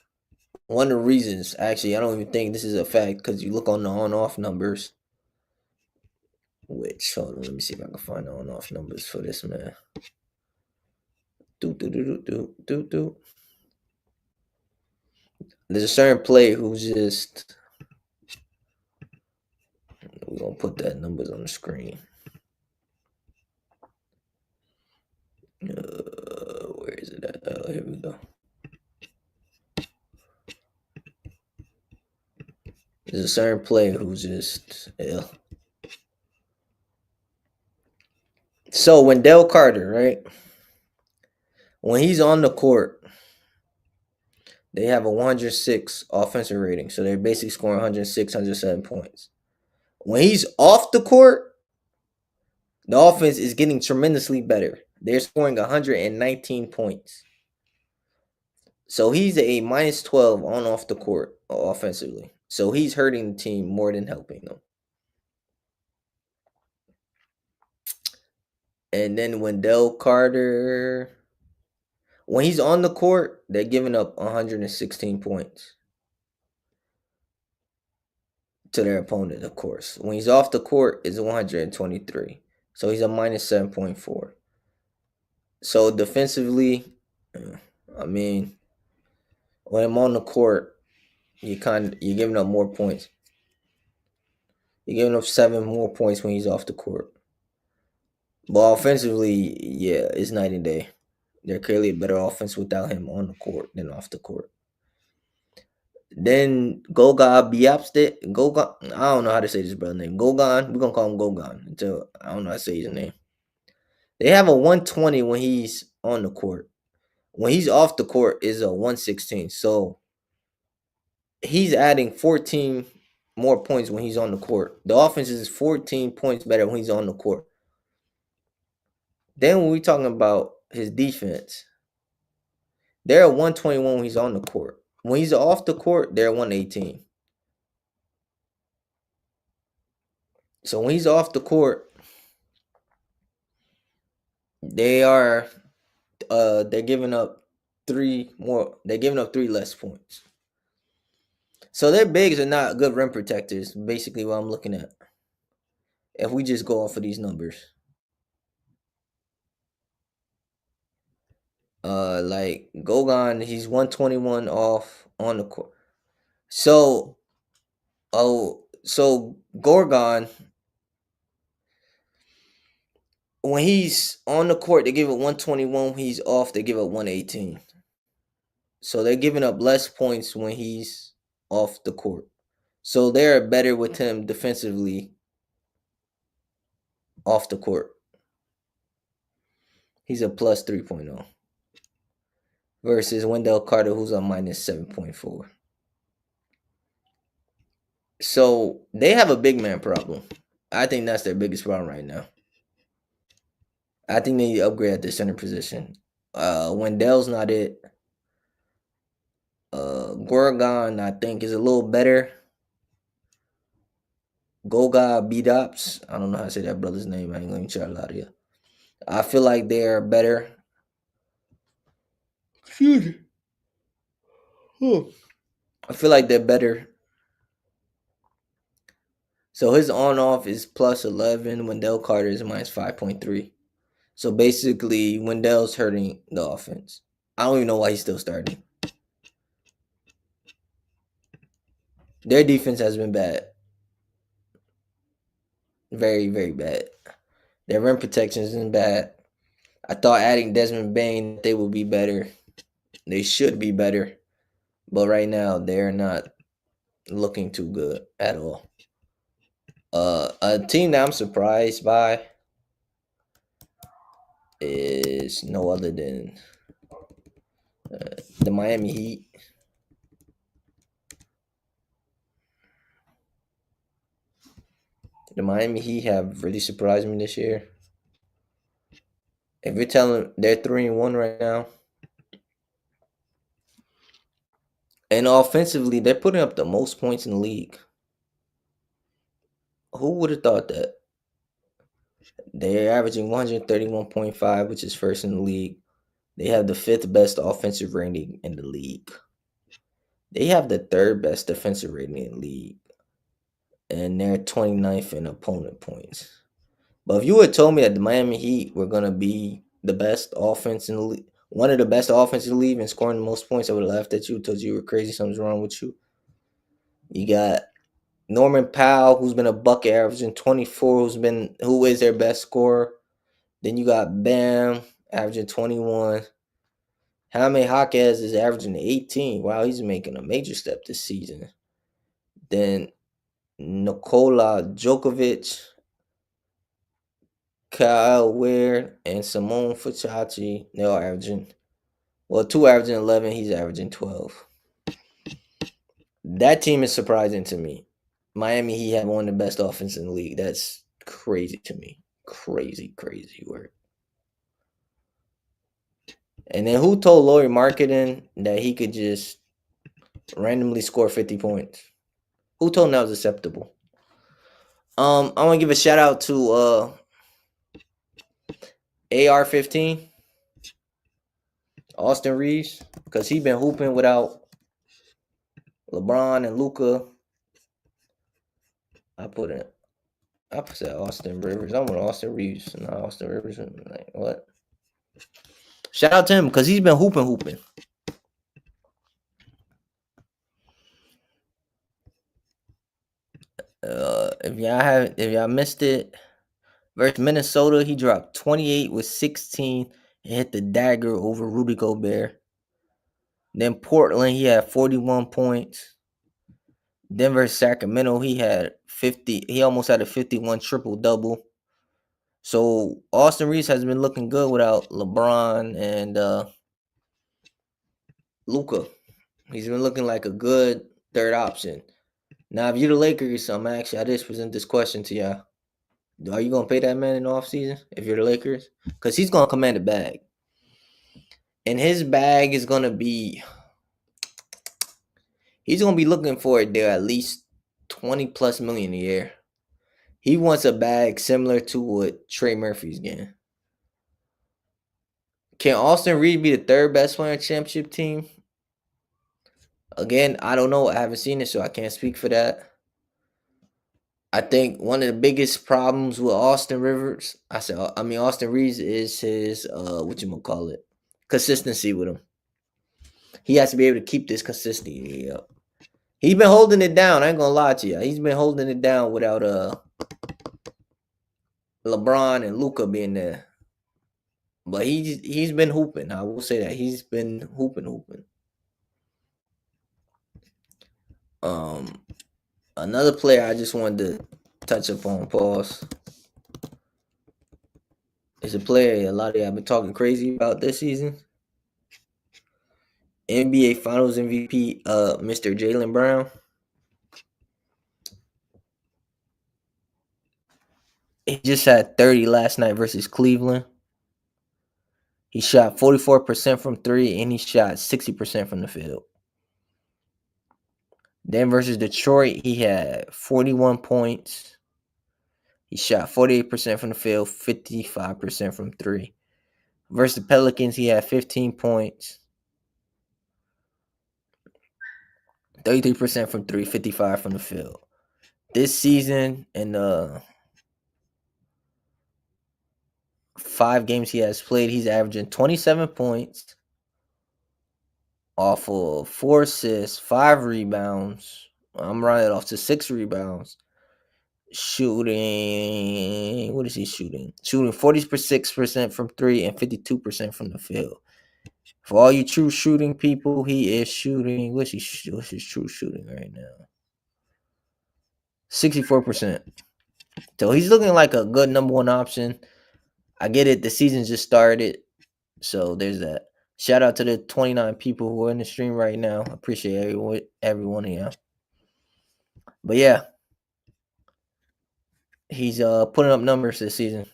one of the reasons, actually, I don't even think this is a fact because you look on the on-off numbers, which, hold on, let me see if I can find the on-off numbers for this, man. There's a certain player who's just, we're going to put that numbers on the screen. Where is it at? Oh, here we go. There's a certain player who's just ill. So Wendell Carter, right? When he's on the court, they have a 106 offensive rating. So they're basically scoring 106, 107 points. When he's off the court, the offense is getting tremendously better. They're scoring 119 points. So he's a minus 12 on off the court offensively. So he's hurting the team more than helping them. And then Wendell Carter, when he's on the court, they're giving up 116 points to their opponent, of course. When he's off the court, it's 123. So he's a minus 7.4. So defensively, I mean, when I'm on the court, you're giving up more points. You're giving up 7 more points when he's off the court. But offensively, yeah, it's night and day. They're clearly a better offense without him on the court than off the court. Then Goga Biapste, I don't know how to say this brother's name. Gogan, we're gonna call him Gogan until I don't know how to say his name. They have a 120 when he's on the court. When he's off the court is a 116. So he's adding 14 more points when he's on the court. The offense is 14 points better when he's on the court. Then when we're talking about his defense, they're at 121 when he's on the court. When he's off the court, they're 118. So when he's off the court, they're giving up 3 less points. So their bigs are not good rim protectors, basically what I'm looking at. If we just go off of these numbers. Like Gogan, he's 121 off on the court. So Gorgon, when he's on the court, they give it 121. When he's off, they give it 118. So they're giving up less points when he's off the court. So they're better with him defensively off the court. He's a plus 3.0 versus Wendell Carter, who's a minus 7.4. So they have a big man problem. I think that's their biggest problem right now. I think they need to upgrade at the center position. Wendell's not it. Gorgon, I think, is a little better. Goga Bedops, I don't know how to say that brother's name. I ain't gonna try to lie to you. I feel like they're better. Excuse me. I feel like they're better. So his on off is plus 11. Wendell Carter is minus 5.3. So basically, Wendell's hurting the offense. I don't even know why he's still starting. Their defense has been bad. Very, very bad. Their rim protection has been bad. I thought adding Desmond Bain, they would be better. They should be better. But right now, they're not looking too good at all. A team that I'm surprised by is no other than the Miami Heat. The Miami Heat have really surprised me this year. If you're telling they're 3-1 right now, and offensively they're putting up the most points in the league. Who would have thought that? They're averaging 131.5, which is first in the league. They have the fifth best offensive rating in the league. They have the third best defensive rating in the league. And they're 29th in opponent points. But if you had told me that the Miami Heat were going to be the best offense in the league, one of the best offenses in the league and scoring the most points, I would have laughed at you, told you were crazy, something's wrong with you. You got Norman Powell, who's been a bucket averaging 24, who is their best scorer. Then you got Bam averaging 21. Jaime Jaquez is averaging 18. Wow, he's making a major step this season. Then Nikola Djokovic, Kyle Ware, and Simone Facciacci, they're all averaging. Well, two averaging 11, he's averaging 12. That team is surprising to me. Miami Heat have one of the best offense in the league. That's crazy to me. Crazy word. And then who told Lauri Markkanen that he could just randomly score 50 points? Who told him that was acceptable? I want to give a shout out to AR-15, Austin Reeves, because he been hooping without LeBron and Luka. I said Austin Rivers. I want Austin Reeves, not Austin Rivers. Like what? Shout out to him because he's been hooping. If y'all missed it, versus Minnesota, he dropped 28 with 16 and hit the dagger over Rudy Gobert. Then Portland, he had 41 points. Then versus Sacramento, he had 50. He almost had a 51 triple double. So Austin Reeves has been looking good without LeBron and Luka. He's been looking like a good third option. Now, if you're the Lakers, I just present this question to y'all. Are you gonna pay that man in the offseason if you're the Lakers? Because he's gonna command a bag. And his bag is gonna be he's gonna be looking for it there at least 20 plus million a year. He wants a bag similar to what Trey Murphy's getting. Can Austin Reeves be the third best player on championship team? Again, I don't know. I haven't seen it, so I can't speak for that. I think one of the biggest problems with Austin Reeves is his consistency with him. He has to be able to keep this consistency up. He's been holding it down. I ain't gonna lie to you. He's been holding it down without LeBron and Luka being there. But he's been hooping. I will say that he's been hooping. Another player I just wanted to touch upon, pause, is a player a lot of y'all been talking crazy about this season. NBA Finals MVP, Mr. Jaylen Brown. He just had 30 last night versus Cleveland. He shot 44% from three, and he shot 60% from the field. Then versus Detroit, he had 41 points. He shot 48% from the field, 55% from three. Versus the Pelicans, he had 15 points, 33% from three, 55 from the field. this season and 5 games he has played, he's averaging 27 points off of 4 assists, 5 rebounds. I'm running it off to 6 rebounds. Shooting, what is he shooting? Shooting 46% from 3 and 52% from the field. For all you true shooting people, he is shooting. What's his true shooting right now? 64%. So he's looking like a good number one option. I get it. The season just started. So there's that. Shout out to the 29 people who are in the stream right now. I appreciate every one of you. But yeah, he's putting up numbers this season.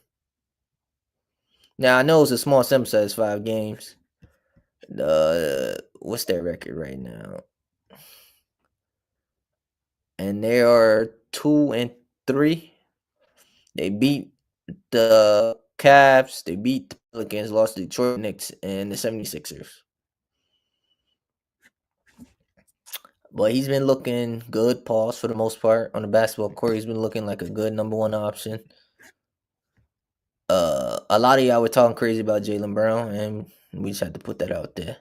Now I know it's a small sample size, 5 games. What's their record right now? And they are 2-3. They beat the Cavs, they beat the Pelicans, lost to Detroit Knicks and the 76ers. But he's been looking good, pause for the most part. On the basketball court, he's been looking like a good number one option. A lot of y'all were talking crazy about Jaylen Brown, and we just had to put that out there.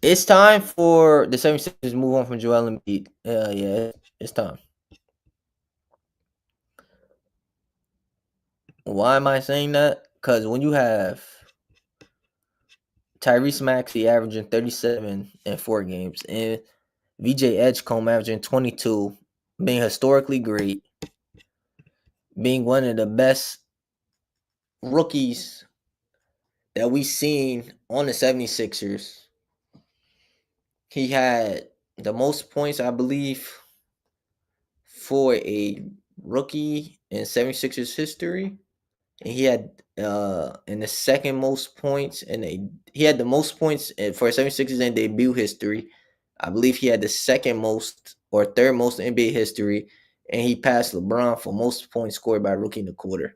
It's time for the 76ers to move on from Joel Embiid. Yeah, it's time. Why am I saying that? Because when you have Tyrese Maxey averaging 37 in 4 games, and VJ Edgecombe averaging 22, being historically great, being one of the best rookies that we've seen on the 76ers. He had the most points, I believe, for a rookie in 76ers history. And he had in the second most points, and he had the most points for 76ers in debut history. I believe he had the second most or third most in NBA history, and he passed LeBron for most points scored by a rookie in the quarter.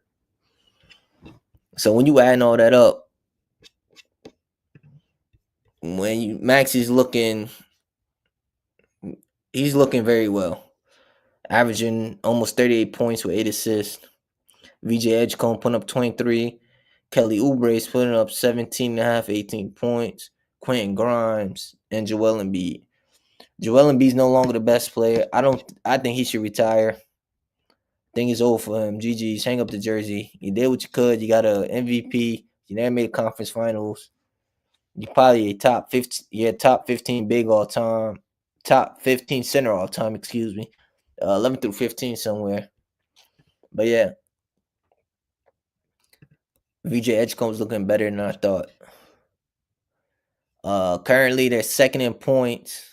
So when you add all that up, Max is looking, he's looking very well, averaging almost 38 points with 8 assists. VJ Edgecombe putting up 23. Kelly Oubre is putting up 17.5, 18 points. Quentin Grimes and Joel Embiid. Joel Embiid's no longer the best player. I think he should retire. I think it's over for him. GG's, hang up the jersey. You did what you could. You got a MVP. You never made conference finals. You probably top 15. Yeah, top 15 big all time. Top 15 center all time. Excuse me. 11 through 15 somewhere. But yeah, VJ Edgecombe's looking better than I thought. Currently they're second in points.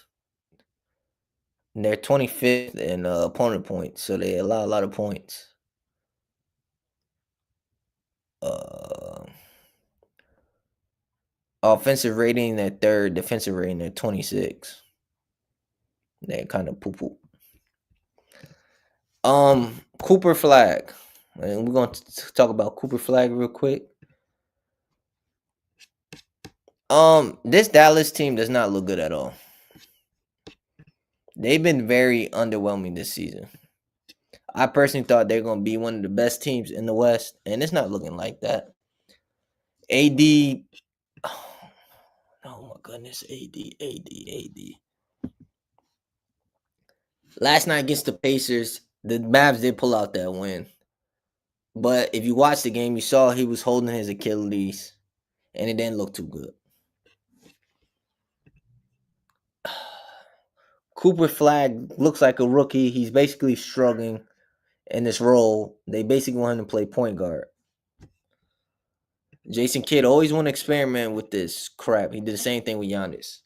And they're 25th in opponent points, so they allow a lot of points. Offensive rating, they're third. Defensive rating, they're 26. They're kind of poo-poo. Cooper Flag. And we're going to talk about Cooper Flag real quick. This Dallas team does not look good at all. They've been very underwhelming this season. I personally thought they're going to be one of the best teams in the West, and it's not looking like that. AD, oh my goodness, AD. Last night against the Pacers, the Mavs did pull out that win. But if you watch the game, you saw he was holding his Achilles, and it didn't look too good. Cooper Flag looks like a rookie. He's basically struggling in this role. They basically want him to play point guard. Jason Kidd always want to experiment with this crap. He did the same thing with Giannis.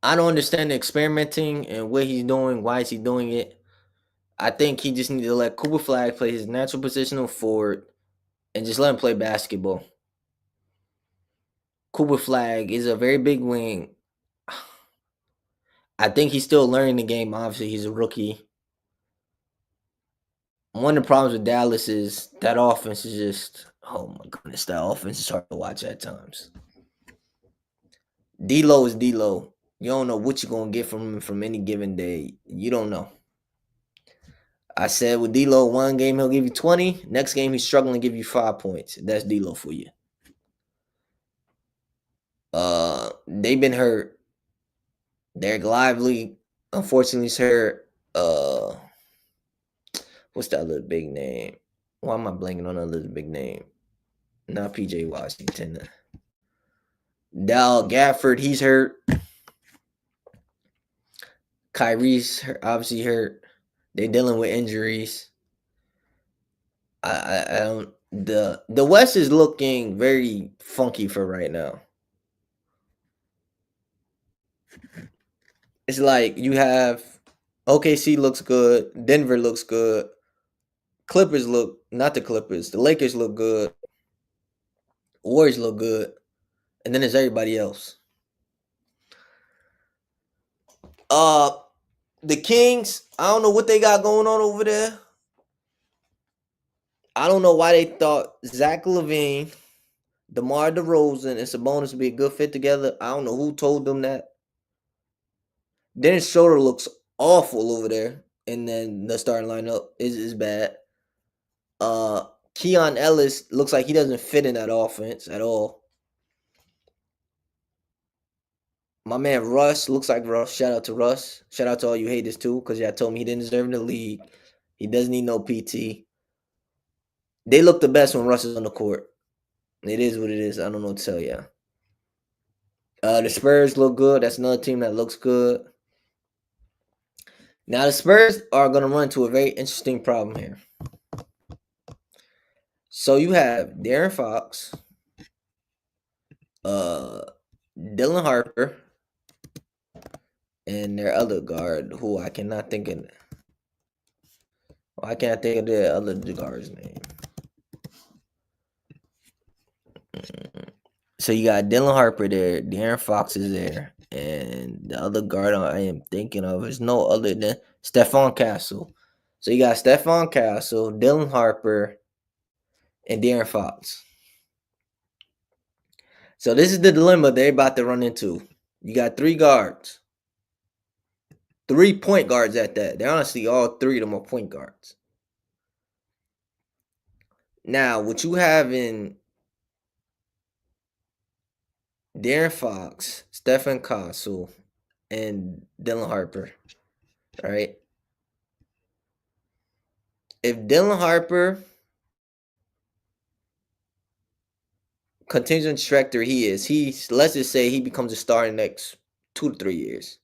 I don't understand the experimenting and what he's doing. Why is he doing it? I think he just needs to let Cooper Flag play his natural position of forward and just let him play basketball. Cooper Flag is a very big wing. I think he's still learning the game. Obviously, he's a rookie. One of the problems with Dallas is that offense is just, oh my goodness, that offense is hard to watch at times. D'Lo is D'Lo. You don't know what you're gonna get from him from any given day. You don't know. I said with D'Lo, one game he'll give you 20. Next game he's struggling to give you 5 points. That's D'Lo for you. They've been hurt. Derek Lively, unfortunately, is hurt. What's that other big name? Why am I blanking on another big name? Not PJ Washington. Dal Gafford, he's hurt. Kyrie's obviously hurt. They're dealing with injuries. I don't. The West is looking very funky for right now. It's like you have OKC looks good, Denver looks good, Clippers look not the Clippers, the Lakers look good, Warriors look good, and then there's everybody else. Uh, the Kings, I don't know what they got going on over there. I don't know why they thought Zach LaVine, DeMar DeRozan, and Sabonis would be a good fit together. I don't know who told them that. Dennis Schroeder looks awful over there, and then the starting lineup is bad. Keon Ellis looks like he doesn't fit in that offense at all. My man Russ looks like Russ. Shout out to Russ. Shout out to all you haters too, because y'all told me he didn't deserve in the league. He doesn't need no PT. They look the best when Russ is on the court. It is what it is. I don't know what to tell you. The Spurs look good. That's another team that looks good. Now the Spurs are going to run into a very interesting problem here. So you have Darren Fox, Dylan Harper, and their other guard, who I cannot think of. I can't think of the other guard's name. So you got Dylan Harper there, De'Aaron Fox is there, and the other guard I am thinking of is no other than Stephon Castle. So you got Stephon Castle, Dylan Harper, and De'Aaron Fox. So this is the dilemma they're about to run into. You got 3 guards. 3 point guards at that. They're honestly all 3 of them are point guards. Now, what you have in De'Aaron Fox, Stephen Castle, and Dylan Harper, right? If Dylan Harper continues on the trajectory he's let's just say he becomes a star in the next 2 to 3 years.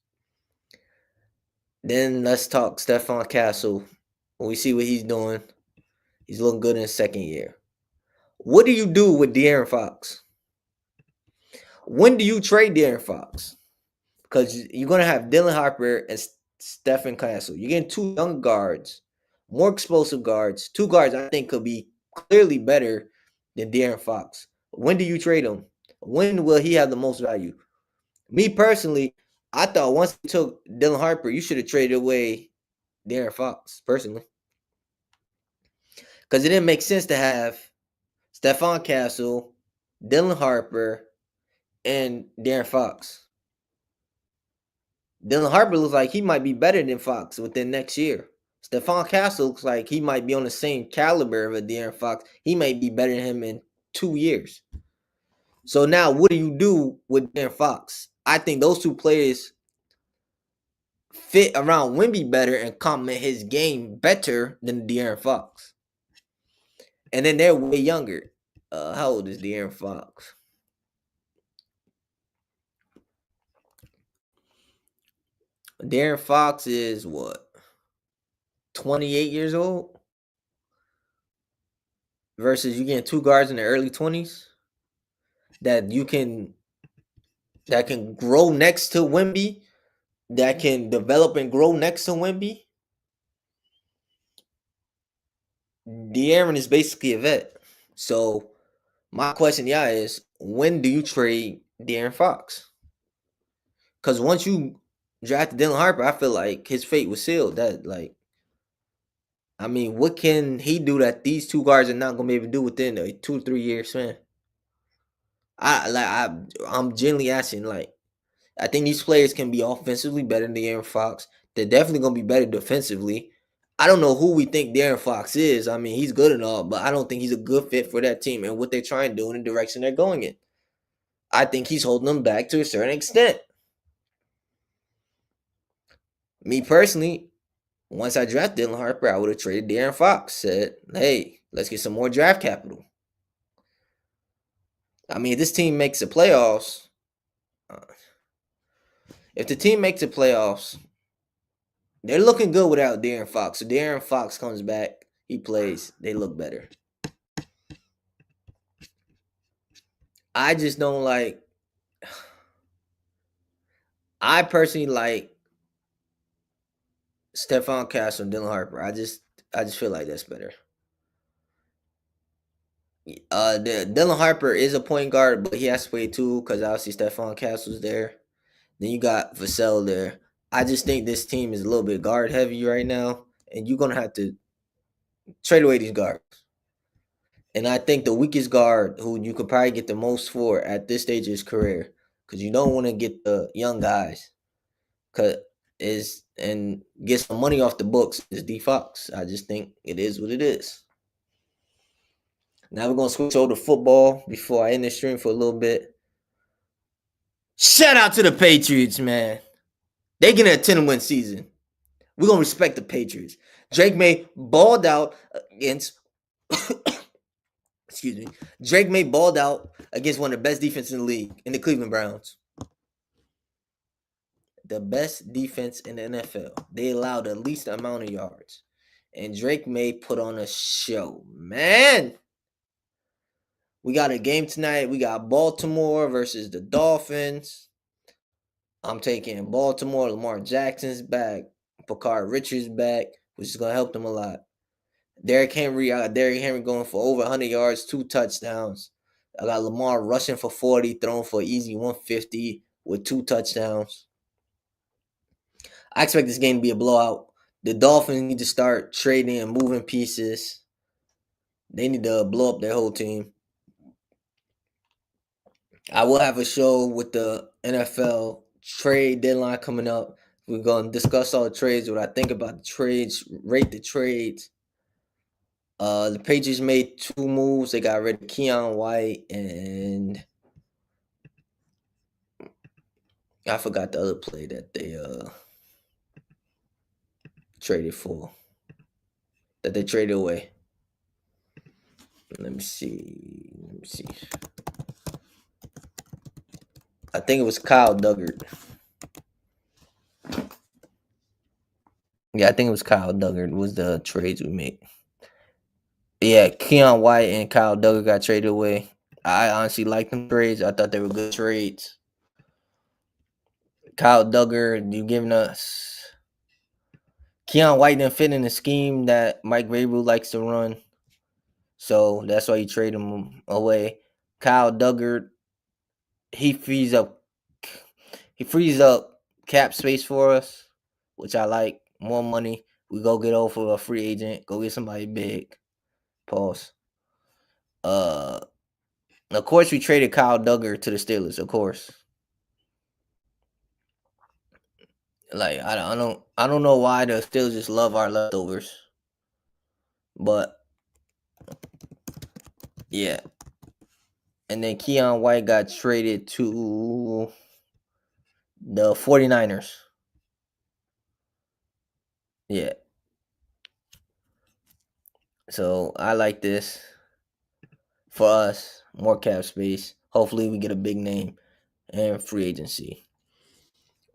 Then let's talk Stephon Castle. When we see what he's doing, he's looking good in his second year. What do you do with De'Aaron Fox? When do you trade De'Aaron Fox? Because you're going to have Dylan Harper and Stephen Castle. You're getting 2 young guards, more explosive guards. 2 guards I think could be clearly better than De'Aaron Fox. When do you trade him? When will he have the most value? Me personally, I thought once you took Dylan Harper, you should have traded away De'Aaron Fox, personally. Because it didn't make sense to have Stephon Castle, Dylan Harper, and De'Aaron Fox. Dylan Harper looks like he might be better than Fox within next year. Stephon Castle looks like he might be on the same caliber of a De'Aaron Fox. He might be better than him in 2 years. So now what do you do with De'Aaron Fox? I think those 2 players fit around Wemby better and complement his game better than De'Aaron Fox. And then they're way younger. How old is De'Aaron Fox? De'Aaron Fox is what? 28 years old? Versus you getting 2 guards in the early 20s that can grow next to Wemby, that can develop and grow next to Wemby. De'Aaron is basically a vet. So my question, is when do you trade De'Aaron Fox? Because once you drafted Dylan Harper, I feel like his fate was sealed. What can he do that these 2 guards are not gonna be able to do within a 2 to 3 year span? I'm genuinely asking, I think these players can be offensively better than De'Aaron Fox. They're definitely going to be better defensively. I don't know who we think De'Aaron Fox is. I mean, he's good and all, but I don't think he's a good fit for that team and what they're trying to do in the direction they're going in. I think he's holding them back to a certain extent. Me personally, once I drafted Dylan Harper, I would have traded De'Aaron Fox. Said, hey, let's get some more draft capital. I mean, if this team makes the playoffs, if the team makes the playoffs, they're looking good without De'Aaron Fox. So De'Aaron Fox comes back, he plays, they look better. I just don't like. I personally like Stephon Castle and Dylan Harper. I just feel like that's better. Dylan Harper is a point guard, but he has to play too because obviously Stephon Castle's there. Then you got Vassell there. I just think this team is a little bit guard heavy right now, and you're gonna have to trade away these guards. And I think the weakest guard who you could probably get the most for at this stage of his career, because you don't want to get the young guys, and get some money off the books is D Fox. I just think it is what it is. Now we're gonna switch over to football before I end the stream for a little bit. Shout out to the Patriots, man. They getting a 10-win season. We're gonna respect the Patriots. Drake May balled out against excuse me. Drake May balled out against one of the best defenses in the league in the Cleveland Browns. The best defense in the NFL. They allowed the least amount of yards. And Drake May put on a show. Man. We got a game tonight. We got Baltimore versus the Dolphins. I'm taking Baltimore. Lamar Jackson's back. Picard Richards back, which is going to help them a lot. Derrick Henry going for over 100 yards, 2 touchdowns. I got Lamar rushing for 40, throwing for easy 150 with 2 touchdowns. I expect this game to be a blowout. The Dolphins need to start trading and moving pieces. They need to blow up their whole team. I will have a show with the NFL trade deadline coming up. We're going to discuss all the trades, what I think about the trades, rate the trades. The Patriots made 2 moves. They got rid of Keon White and I forgot the other play that they traded for. That they traded away. Let me see. I think it was Kyle Duggar. Yeah, I think it was Kyle Duggar was the trades we made. Yeah, Keon White and Kyle Duggar got traded away. I honestly like them trades. I thought they were good trades. Kyle Duggar, you giving us Keon White didn't fit in the scheme that Mike Vrabel likes to run. So that's why you trade him away. Kyle Duggar, he frees up cap space for us, which I like. More money. We go get over a free agent. Go get somebody big. Pause. Of course, we traded Kyle Duggar to the Steelers. Of course. Like I don't know why the Steelers just love our leftovers, but yeah. And then Keon White got traded to the 49ers. Yeah. So I like this for us. More cap space. Hopefully we get a big name and free agency.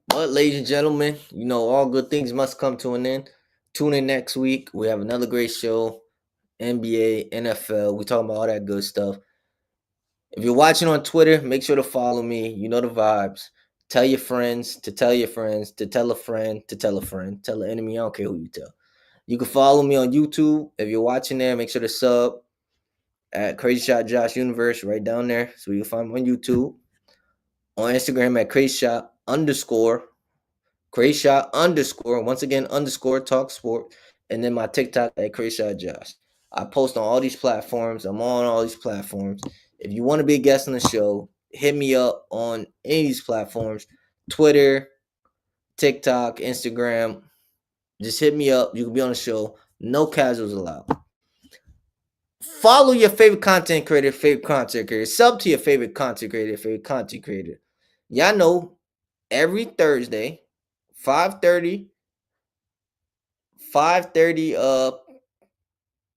But ladies and gentlemen, you know all good things must come to an end. Tune in next week. We have another great show. NBA, NFL. We talking about all that good stuff. If you're watching on Twitter, make sure to follow me. You know the vibes. Tell your friends to tell your friends to tell a friend to tell a friend. Tell an enemy. I don't care who you tell. You can follow me on YouTube. If you're watching there, make sure to sub at Crazy Shot Josh Universe right down there. So you'll find me on YouTube. On Instagram at Crazy Shot _ Crazy Shot _ once again _ Talk Sport. And then my TikTok at Crazy Shot Josh. I post on all these platforms. I'm on all these platforms. If you want to be a guest on the show, hit me up on any of these platforms. Twitter, TikTok, Instagram. Just hit me up. You can be on the show. No casuals allowed. Follow your favorite content creator, Sub to your favorite content creator. Y'all know every Thursday, 5:30, 5:30,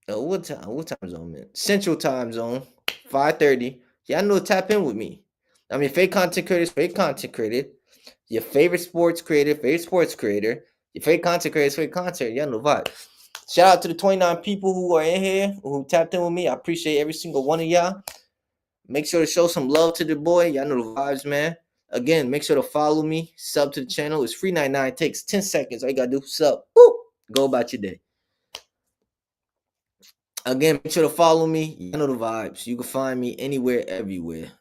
what time zone, man? Central time zone, 5:30. Y'all know, tap in with me. I mean, fake content creator. Your favorite sports creator, your favorite content creator. Y'all know vibe. Shout out to the 29 people who are in here, who tapped in with me. I appreciate every single one of y'all. Make sure to show some love to the boy. Y'all know the vibes, man. Again, make sure to follow me. Sub to the channel. It's free 99. It takes 10 seconds. All you got to do is sub. Woo! Go about your day. Again, make sure to follow me. You know the vibes. You can find me anywhere, everywhere.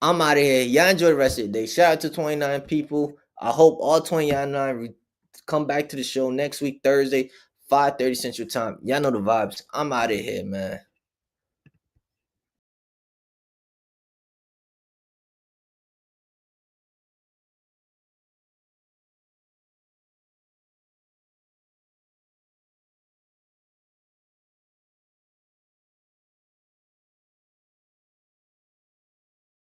I'm out of here. Y'all enjoy the rest of the day. Shout out to 29 people. I hope all 29 come back to the show next week, Thursday, 5:30 Central Time. Y'all know the vibes. I'm out of here, man.